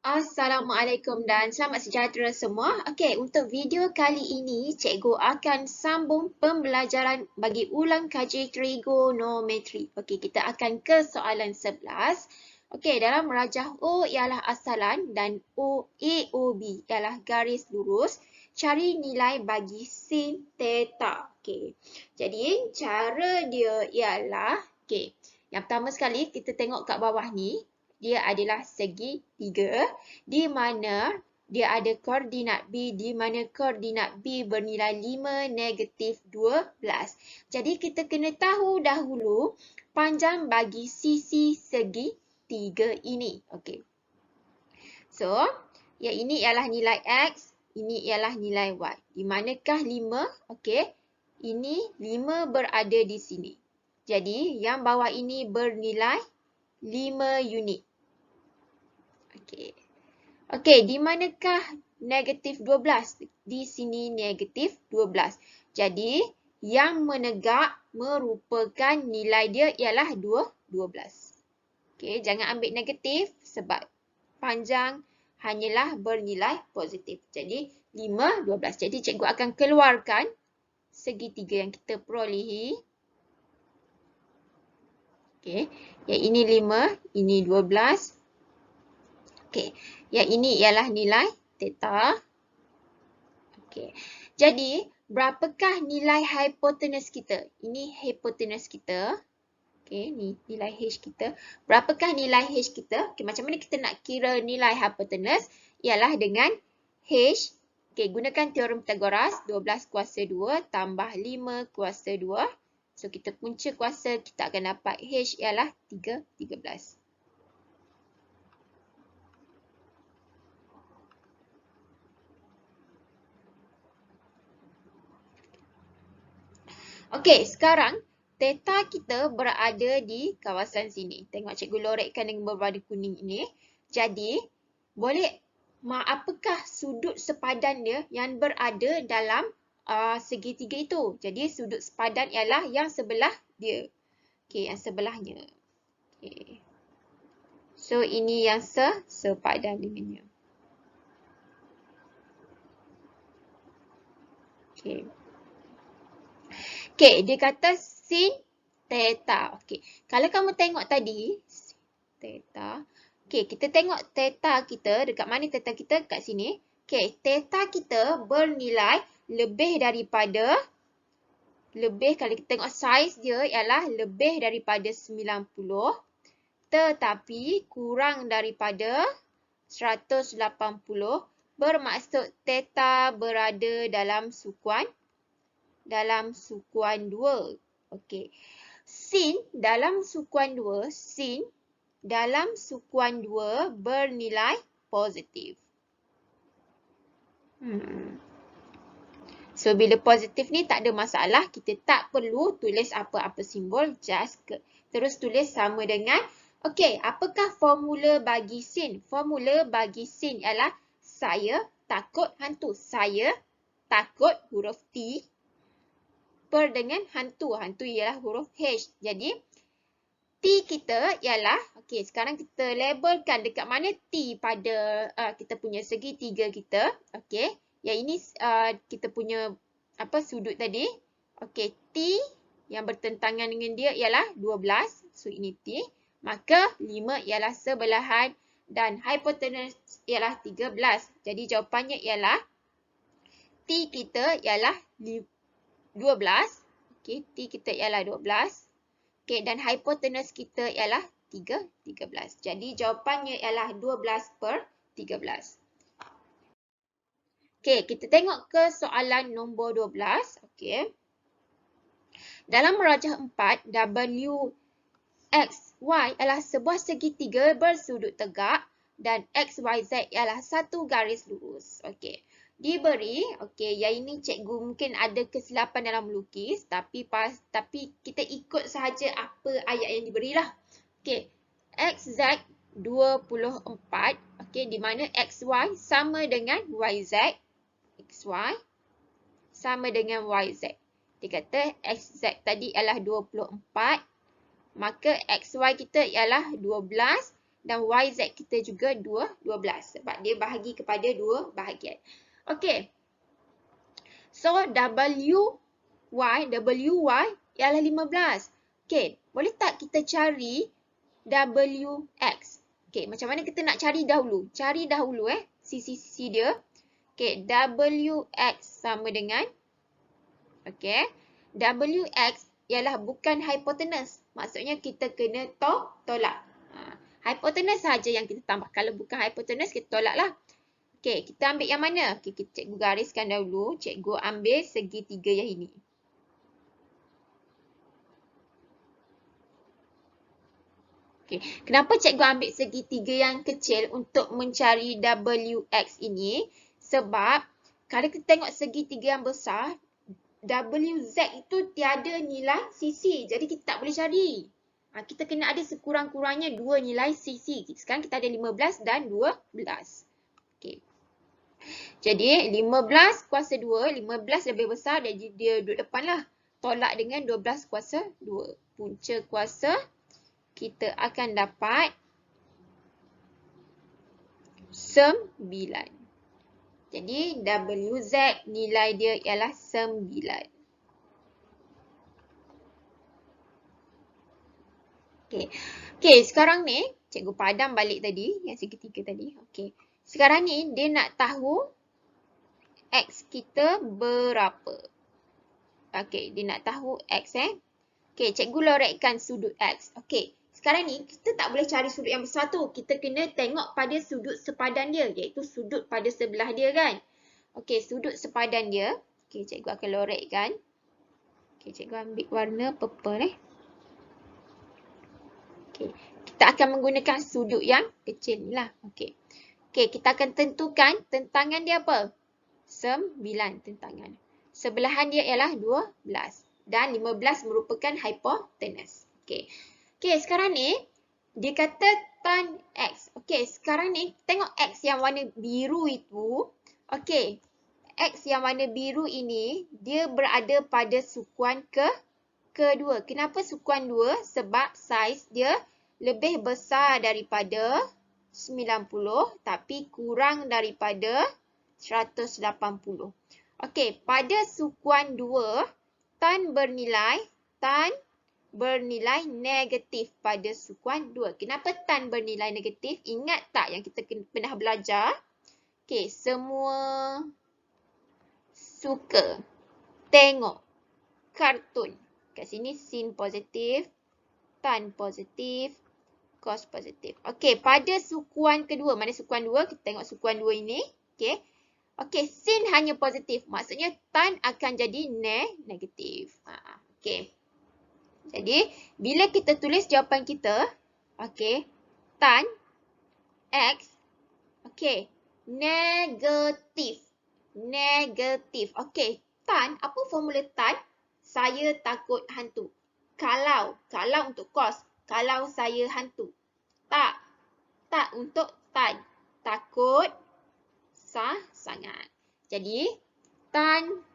Assalamualaikum dan selamat sejahtera semua. Okey, untuk video kali ini, cikgu akan sambung pembelajaran bagi ulang kaji trigonometri. Okey, kita akan ke soalan 11. Okey, dalam rajah O ialah asalan dan AOB ialah garis lurus. Cari nilai bagi sin theta. Okey, jadi cara dia ialah, okey, yang pertama sekali kita tengok kat bawah ni. Dia adalah segi 3 di mana dia ada koordinat B di mana koordinat B bernilai 5 negatif 12. Jadi kita kena tahu dahulu panjang bagi sisi segi 3 ini. Okey. So, yang ini ialah nilai X, ini ialah nilai Y. Di manakah 5? Okey. Ini 5 berada di sini. Jadi, yang bawah ini bernilai 5 unit. Okey. Okey, di manakah negatif 12? Di sini negatif 12. Jadi, yang menegak merupakan nilai dia ialah 12. Okey, jangan ambil negatif sebab panjang hanyalah bernilai positif. Jadi, 5, 12. Jadi, cikgu akan keluarkan segitiga yang kita perolehi. Okey, yang ini 5, ini 12. Okey, yang ini ialah nilai theta. Okey, jadi berapakah nilai hipotenus kita? Ini hipotenus kita. Okey, ni nilai H kita. Berapakah nilai H kita? Okey, macam mana kita nak kira nilai hipotenus? Ialah dengan H. Okey, gunakan teorem Pythagoras. 12 kuasa 2 tambah 5 kuasa 2. So, kita punca kuasa, kita akan dapat H ialah 13. Okey, sekarang theta kita berada di kawasan sini. Tengok cikgu lorekkan dengan berwarna kuning ini. Jadi, apakah sudut sepadan dia yang berada dalam segitiga itu? Jadi, sudut sepadan ialah yang sebelah dia. Okey, yang sebelahnya. Okey. So, ini yang sepadan dengannya. Okey. Okey, dia kata sin theta. Okey, kalau kamu tengok tadi, theta. Okey, kita tengok theta kita. Dekat mana theta kita? Kat sini. Okey, theta kita bernilai kalau kita tengok saiz dia ialah lebih daripada 90. Tetapi kurang daripada 180. Bermaksud theta berada dalam sukuan 2. Okey. Sin dalam sukuan 2 bernilai positif. So, bila positif ni tak ada masalah. Kita tak perlu tulis apa-apa simbol. Terus tulis sama dengan. Okey, apakah formula bagi sin? Formula bagi sin ialah saya takut hantu. Saya takut huruf T dengan hantu. Hantu ialah huruf H. Jadi, T kita ialah, okey, sekarang kita labelkan dekat mana T pada kita punya segitiga kita. Okey, yang ini kita punya sudut tadi. Okey, T yang bertentangan dengan dia ialah 12. So, ini T. Maka, 5 ialah sebelahan dan hipotenus ialah 13. Jadi, jawapannya ialah T kita ialah 12. Okey, T kita ialah 12. Okey, dan hipotenus kita ialah 13. Jadi, jawapannya ialah 12/13. Okey, kita tengok ke soalan nombor 12. Okey. Dalam merajah 4, WXY adalah sebuah segitiga bersudut tegak dan XYZ ialah satu garis lurus. Okey. Diberi, okey, yang ini cikgu mungkin ada kesilapan dalam melukis, tapi kita ikut sahaja apa ayat yang diberilah. Okey, XZ 24, okey, di mana XY sama dengan YZ. XY sama dengan YZ. Dia kata XZ tadi ialah 24, maka XY kita ialah 12 Dan YZ kita juga 12 sebab dia bahagi kepada 2 bahagian. Okey. So WY ialah 15. Okey, boleh tak kita cari WX? Okey, macam mana kita nak cari dahulu? Cari dahulu sisi-sisi dia. Okey, WX sama dengan WX ialah bukan hipotenus. Maksudnya kita kena tolak. Hipotenus saja yang kita tambah. Kalau bukan hipotenus, kita tolaklah. Okey, kita ambil yang mana? Okey, cikgu gariskan dahulu. Cikgu ambil segitiga yang ini. Okey, kenapa cikgu ambil segitiga yang kecil untuk mencari WX ini? Sebab kalau kita tengok segitiga yang besar, WZ itu tiada nilai sisi. Jadi kita tak boleh cari. Kita kena ada sekurang-kurangnya 2 nilai sisi. Sekarang kita ada 15 dan 12. Okay. Jadi 15 kuasa 2. 15 lebih besar. Jadi dia duduk depan lah. Tolak dengan 12 kuasa 2. Punca kuasa kita akan dapat 9. Jadi WZ nilai dia ialah 9. Okey, sekarang ni cikgu padam balik tadi yang segitiga tadi. Okey. Sekarang ni dia nak tahu X kita berapa. Okey, dia nak tahu X Okey, cikgu lorekkan sudut X. Okey. Sekarang ni kita tak boleh cari sudut yang besar tu. Kita kena tengok pada sudut sepadan dia. Iaitu sudut pada sebelah dia kan. Okey, sudut sepadan dia. Okey, cikgu akan lorekkan. Okey, cikgu ambil warna purple Okey, kita akan menggunakan sudut yang kecil ni lah. Okey. Okey, kita akan tentukan tentangan dia apa? 9 tentangan. Sebelahan dia ialah 12. Dan 15 merupakan hipotenus. Okey. Okey, sekarang ni dia kata tan X. Okey, sekarang ni tengok X yang warna biru itu. Okey, X yang warna biru ini dia berada pada sukuan kedua. Kenapa sukuan 2? Sebab saiz dia lebih besar daripada 90 tapi kurang daripada 180. Okey, pada sukuan 2 tan bernilai negatif pada sukuan 2. Kenapa tan bernilai negatif? Ingat tak yang kita pernah belajar? Okey, semua suka tengok kartun. Kat sini sin positif, tan positif, cos positif. Okey, pada sukuan kedua, mana sukuan 2? Kita tengok sukuan 2 ini. Okey. Okey, sin hanya positif. Maksudnya tan akan jadi negatif. Okey. Jadi, bila kita tulis jawapan kita, okey, tan X, okey, negatif. Negatif. Okey, tan, apa formula tan? Saya takut hantu. Kalau untuk cos, kalau saya hantu. Tak untuk tan. Takut sangat. Jadi, tan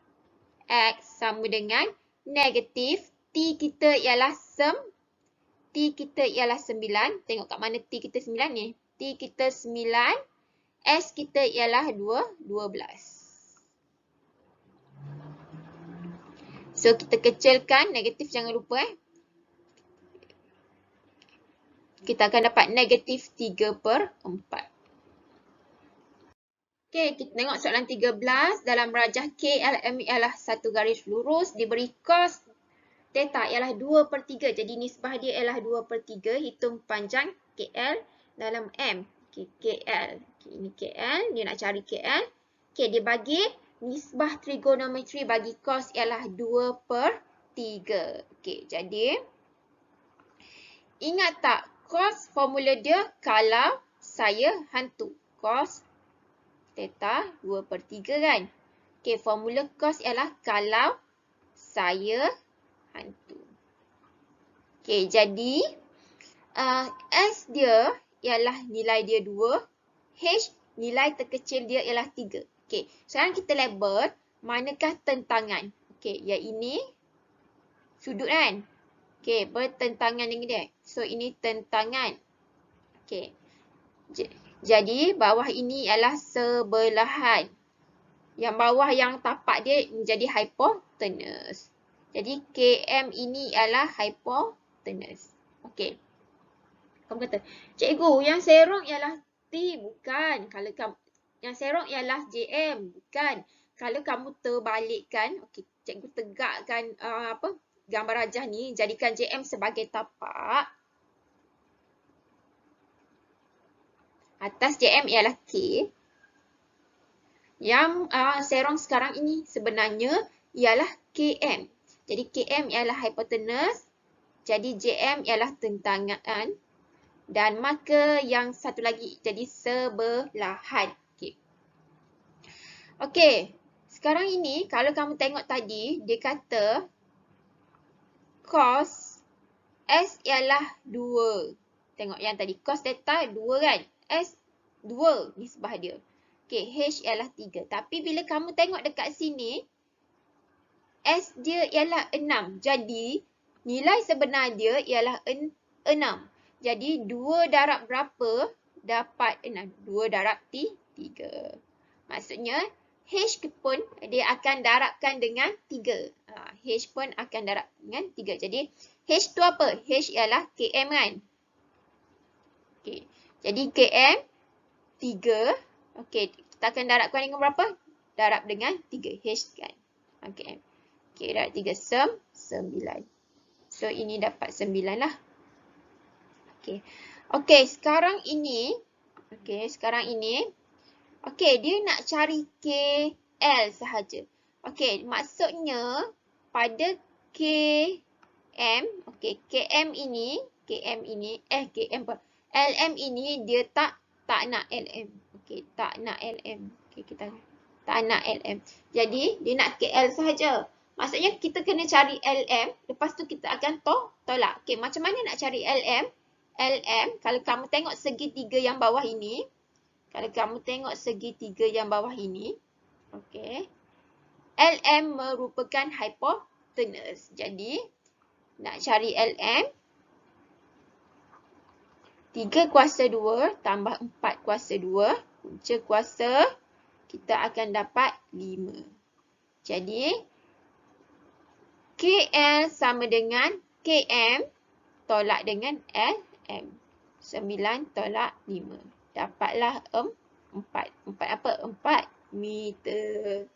X sama dengan negatif. T kita ialah 9. Tengok kat mana T kita 9 ni. T kita 9. S kita ialah 12. So, kita kecilkan negatif, jangan lupa Kita akan dapat negatif 3/4. Okey, kita tengok soalan 13. Dalam rajah KLM ialah satu garis lurus. Diberi cos theta ialah 2/3. Jadi, nisbah dia ialah 2/3. Hitung panjang KL dalam M. Okey, KL. Okey, ini KL. Dia nak cari KL. Okey, dia bagi nisbah trigonometri bagi cos ialah 2/3. Okey, jadi ingat tak cos formula dia kalau saya hantu. Cos theta 2/3 kan. Okey, formula cos ialah kalau saya hantu. Okey, jadi S dia ialah nilai dia 2. H nilai terkecil dia ialah 3. Okey, sekarang kita label manakah tentangan. Okey, yang ini sudut kan. Okey, bertentangan dengan dia. So, ini tentangan. Okey. Jadi bawah ini ialah sebelahan. Yang bawah yang tapak dia menjadi hipotenus. Jadi KM ini ialah hipotenus. Okey. Kamu kata, cikgu, yang serong ialah T. Bukan. Kalau kamu, yang serong ialah JM. Bukan. Kalau kamu terbalikkan, okey, cikgu tegakkan gambar rajah ni, jadikan JM sebagai tapak. Atas JM ialah K. Yang serong sekarang ini sebenarnya ialah KM. Jadi KM ialah hipotenus. Jadi JM ialah tentangan. Dan maka yang satu lagi jadi sebelahan. Okey. Sekarang ini kalau kamu tengok tadi, dia kata cos S ialah 2. Tengok yang tadi, cos theta 2 kan? S 2 nisbah dia. Okey, H ialah 3. Tapi bila kamu tengok dekat sini, S dia ialah 6. Jadi, nilai sebenar dia ialah 6. Jadi, 2 darab berapa dapat 6? 2 darab 3. Maksudnya, H pun dia akan darabkan dengan 3. H pun akan darab dengan 3. Jadi, H tu apa? H ialah KM kan? Okey. Jadi, KM 3. Okey, kita akan darabkan dengan berapa? Darab dengan 3. H kan? Okey. Okey, darab 3, 9. So, ini dapat 9 lah. Okey. Okey, sekarang ini. Okey, dia nak cari KL sahaja. Okey, maksudnya pada KM, okey, KM ini, LM ini dia tak nak LM. Okey, tak nak LM. Okey, kita tak nak LM. Jadi, dia nak KL sahaja. Maksudnya kita kena cari LM, lepas tu kita akan tolak. Okey, macam mana nak cari LM? LM, kalau kamu tengok segitiga yang bawah ini, okey, LM merupakan hipotenus. Jadi, nak cari LM, 3 kuasa 2 tambah 4 kuasa 2, punca kuasa, kita akan dapat 5. Jadi, KL sama dengan KM tolak dengan LM. 9 tolak 5. Dapatlah 4. 4 apa? 4 meter.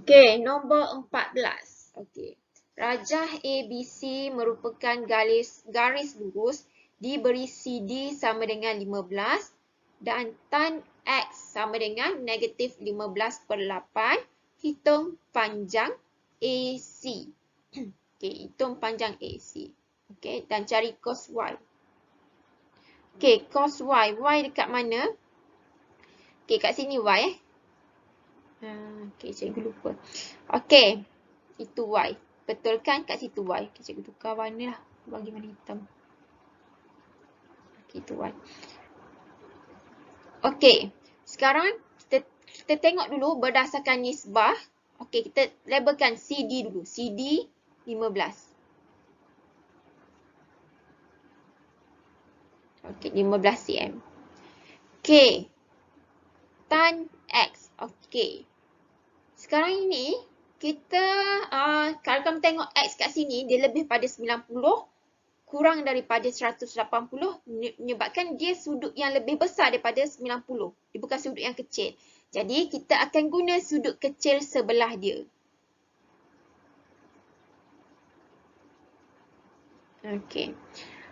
Okey, nombor 14. Okey. Rajah ABC merupakan garis lurus diberi CD sama dengan 15 dan tan X sama dengan negatif 15/8. Hitung panjang AC. Okey, hitung panjang AC. Okey, dan cari cos Y. Okey, cos Y. Y dekat mana? Okey, kat sini Y Okey, cikgu lupa. Okey, itu Y. Betul kan kat situ Y? Okey, cikgu tukar warna lah. Bagi warna hitam. Okey, itu Y. Okey, sekarang kita tengok dulu berdasarkan nisbah. Okey, kita labelkan CD dulu. CD 15. Okey, 15 cm. Okey. Tan X. Okey. Sekarang ini, kita, kalau kamu tengok X kat sini, dia lebih pada 90, kurang daripada 180, menyebabkan dia sudut yang lebih besar daripada 90. Dia bukan sudut yang kecil. Jadi, kita akan guna sudut kecil sebelah dia. Okey.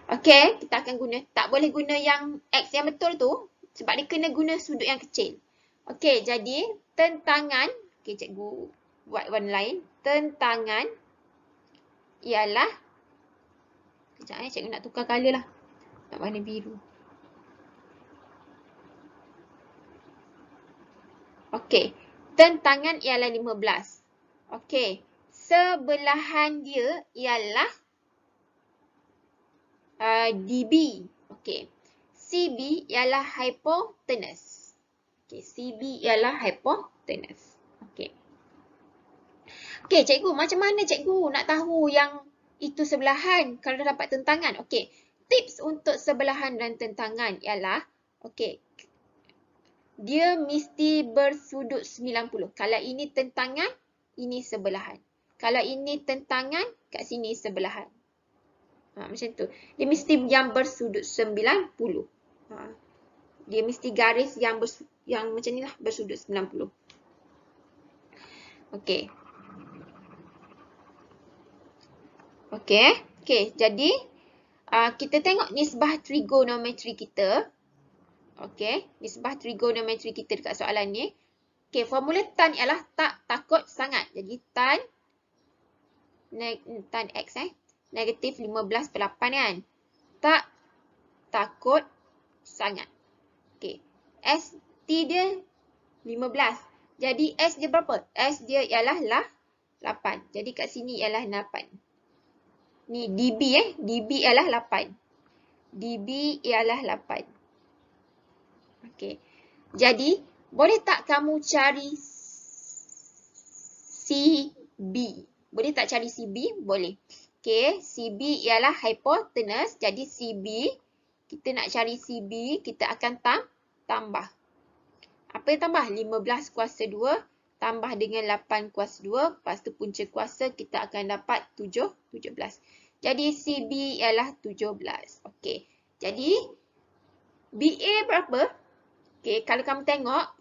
Okey, kita akan guna. Tak boleh guna yang X yang betul tu. Sebab dia kena guna sudut yang kecil. Okey, jadi tentangan. Okey, cikgu buat warna lain. Tentangan ialah. Sekejap cikgu nak tukar colour lah. Nak warna biru. Okey, tentangan ialah 15. Okey, sebelahan dia ialah DB. Okey. CB ialah hipotenus. Okey, CB ialah hipotenus. Okey. Okey, cikgu, macam mana cikgu nak tahu yang itu sebelahan kalau dah dapat tentangan? Okey. tips untuk sebelahan dan tentangan ialah, okey, dia mesti bersudut 90. Kalau ini tentangan, ini sebelahan. Kalau ini tentangan, kat sini sebelahan. Macam tu. Dia mesti yang bersudut 90. Dia mesti garis yang macam ni lah, bersudut 90. Okey. Okey, jadi kita tengok nisbah trigonometri kita. Okey, nisbah trigonometri kita dekat soalan ni. Okey, formula tan ialah tak takut sangat. Jadi tan X negatif 15/8 kan. Tak takut sangat. Okey, S T dia 15. Jadi S dia berapa? S dia ialah 8. Jadi kat sini ialah 8. Ni dB dB ialah 8. dB ialah 8. Okey. Jadi, boleh tak kamu cari CB? Boleh tak cari CB? Boleh. Okey, CB ialah hipotenus. Jadi CB, kita nak cari CB, kita akan tambah. Apa yang tambah? 15 kuasa 2 tambah dengan 8 kuasa 2. Lepas tu punca kuasa kita akan dapat 17. Jadi CB ialah 17. Okey. Jadi BA berapa? Okey, kalau kamu tengok,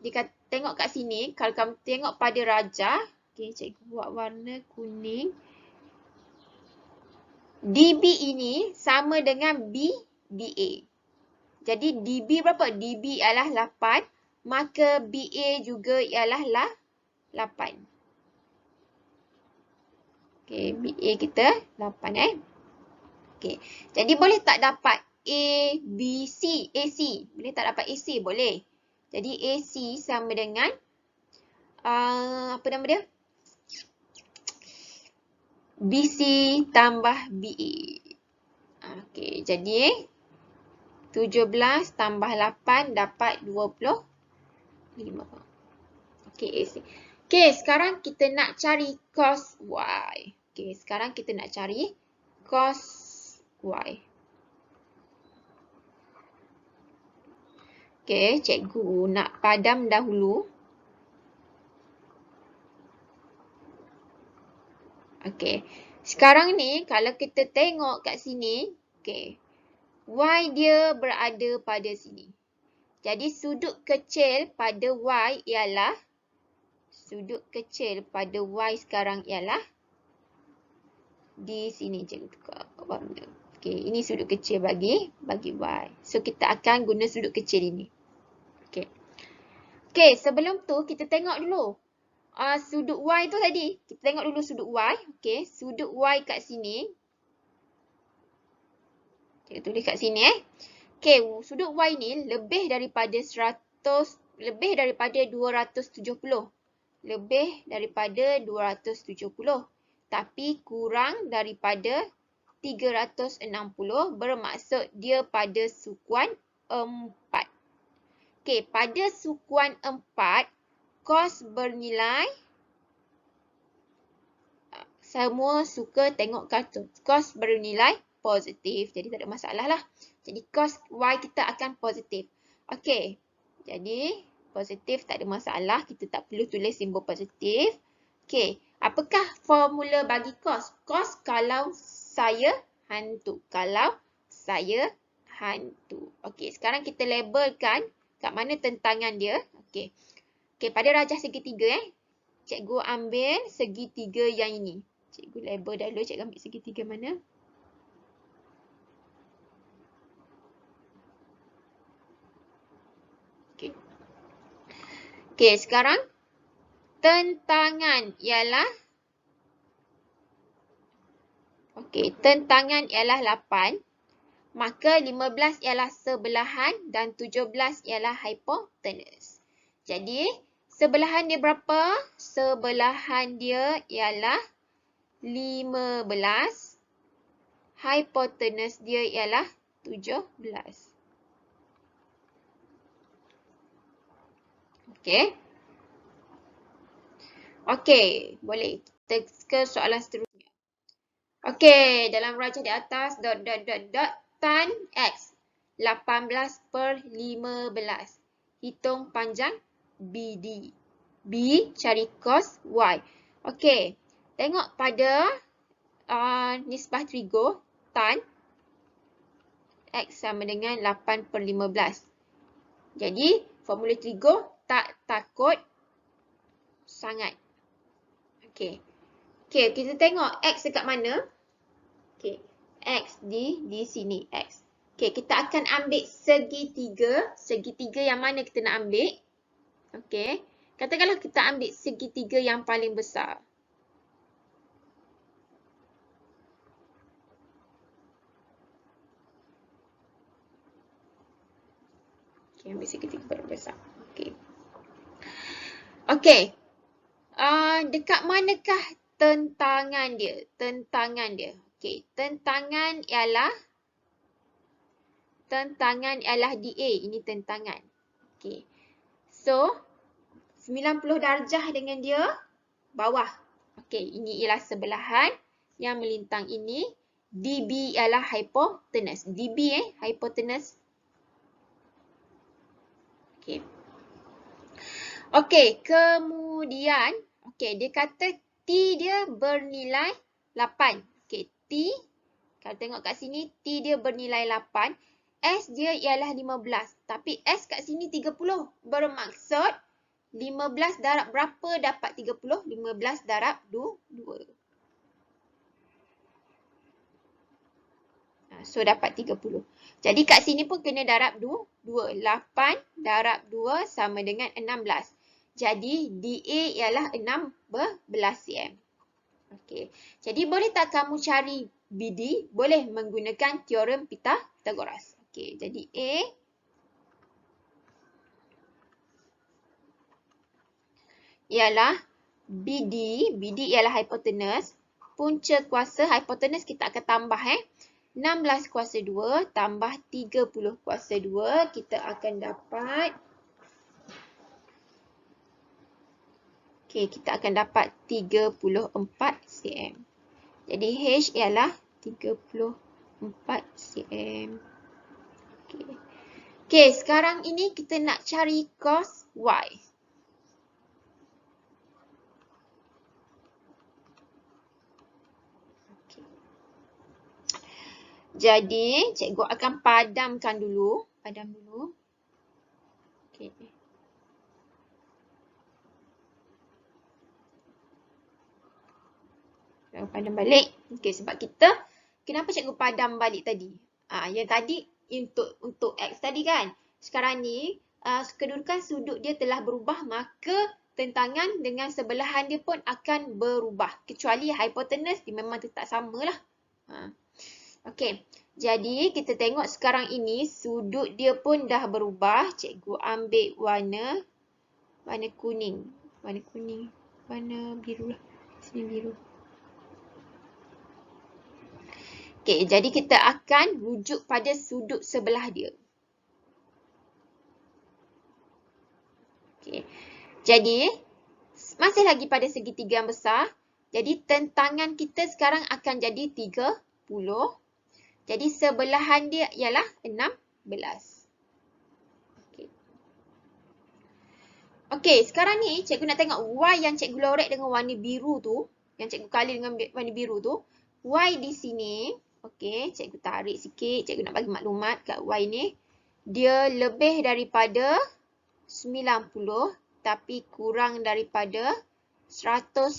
tengok kat sini, kalau kamu tengok pada rajah, okey, cikgu buat warna kuning. DB ini sama dengan BA. Jadi DB berapa? DB ialah 8. Maka BA juga ialah 8. Okey, BA kita 8 Okey. Jadi boleh tak dapat AC? Boleh tak dapat AC? Boleh. Jadi AC sama dengan apa nama dia? BC tambah BA. Okey, jadi 17 tambah 8 dapat 25. Okey, AC. Okey, sekarang kita nak cari cos Y. Okey, sekarang kita nak cari cos Y. Okey, cikgu nak padam dahulu. Okey, sekarang ni kalau kita tengok kat sini, okey, Y dia berada pada sini. Jadi sudut kecil pada Y ialah, sudut kecil pada Y sekarang ialah di sini, cikgu tukar warna. Okey, ini sudut kecil bagi Y. So kita akan guna sudut kecil ini. Okey. Okey, sebelum tu kita tengok dulu. Sudut Y tu tadi. Kita tengok dulu sudut Y. Okey, sudut Y kat sini. Kita tulis kat sini Okey, sudut Y ni lebih daripada 100, lebih daripada 270. Lebih daripada 270. Tapi kurang daripada 360 bermaksud dia pada sukuan 4. Okey, pada sukuan 4, cos bernilai, semua suka tengok kartun. Cos bernilai positif. Jadi tak ada masalah lah. Jadi cos Y kita akan positif. Okey. Jadi positif tak ada masalah. Kita tak perlu tulis simbol positif. Okey. Apakah formula bagi cos? Cos kalau saya hantu. Kalau saya hantu. Okey. Sekarang kita labelkan kat mana tentangan dia. Okey. Okey. Pada rajah segitiga cikgu ambil segitiga yang ini. Cikgu label dahulu. Cikgu ambil segitiga mana? Okey. Okey, sekarang tentangan ialah, okey, tentangan ialah 8. Maka 15 ialah sebelahan dan 17 ialah hipotenus. Jadi, sebelahan dia berapa? Sebelahan dia ialah 15. Hipotenus dia ialah 17. Okey. Okey, boleh. Kita ke soalan seterusnya. Okey, dalam rajah di atas, tan X. 18/15. Hitung panjang BD. B cari cos Y. Okey. Tengok pada nisbah trigo tan X sama dengan 8/15. Jadi, formula trigo tak takut sangat. Okey. Okey, kita tengok X dekat mana? Okey. X di sini. X. Okey, kita akan ambil segitiga. Segitiga yang mana kita nak ambil? Okey. Katakanlah kita ambil segitiga yang paling besar. Okey, ambil segitiga paling besar. Okey. Okey. Dekat manakah tentangan dia? Tentangan dia. Okey, tentangan ialah di A. Ini tentangan. Okey. So, 90 darjah dengan dia bawah. Okey, ini ialah sebelahan yang melintang ini. DB ialah hipotenus. DB hipotenus. Okey. Okey, kemudian dia kata T dia bernilai 8. Okey, T kalau tengok kat sini T dia bernilai 8. S dia ialah 15. Tapi S kat sini 30. Bermaksud 15 darab berapa dapat 30? 15 darab 2. So dapat 30. Jadi kat sini pun kena darab 2. 8 darab 2 sama dengan 16. Jadi DA ialah 16 cm. Okey. Jadi boleh tak kamu cari BD? Boleh menggunakan teorem Pythagoras. Okey, jadi A ialah BD. BD ialah hipotenus. Punca kuasa hipotenus kita akan tambah 16 kuasa 2 tambah 30 kuasa 2. Kita akan dapat kita akan dapat 34 cm. Jadi H ialah 34 cm. Okey, sekarang ini kita nak cari cos Y. Jadi, cikgu akan padamkan dulu. Padam dulu. Okey. Padam balik. Okey, sebab kenapa cikgu padam balik tadi? Yang tadi untuk X tadi kan. Sekarang ni, kedudukan sudut dia telah berubah, maka tentangan dengan sebelahan dia pun akan berubah. Kecuali hipotenus dia memang tetap samalah. Okey, jadi kita tengok sekarang ini sudut dia pun dah berubah. Cikgu ambil warna kuning. Warna biru lah. Sini biru. Okey, jadi kita akan rujuk pada sudut sebelah dia. Okey. Jadi, masih lagi pada segitiga yang besar. Jadi, tentangan kita sekarang akan jadi 30. Jadi, sebelahan dia ialah 16. Okey, sekarang ni cikgu nak tengok Y yang cikgu lorek dengan warna biru tu. Yang cikgu kali dengan warna biru tu. Y di sini. Okey, cikgu tarik sikit. Cikgu nak bagi maklumat kat Y ni. Dia lebih daripada 90 tapi kurang daripada 180.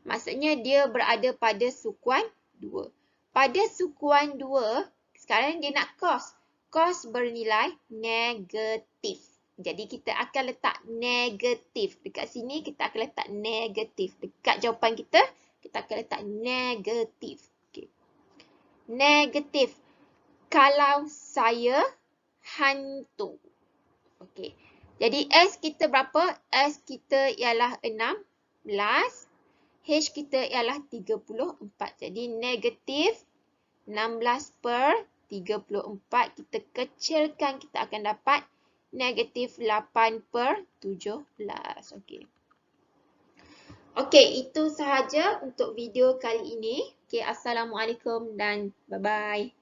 Maksudnya dia berada pada sukuan 2. Pada sukuan 2, sekarang dia nak cos. Cos bernilai negatif. Jadi kita akan letak negatif. Dekat sini kita akan letak negatif. Dekat jawapan kita akan letak negatif. Okay. Negatif. Kalau saya hantu. Okey. Jadi S kita berapa? S kita ialah 16. H kita ialah 34. Jadi negatif 16/34. Kita kecilkan, kita akan dapat negatif 8/17. Okey. Okey, itu sahaja untuk video kali ini. Okey, assalamualaikum dan bye-bye.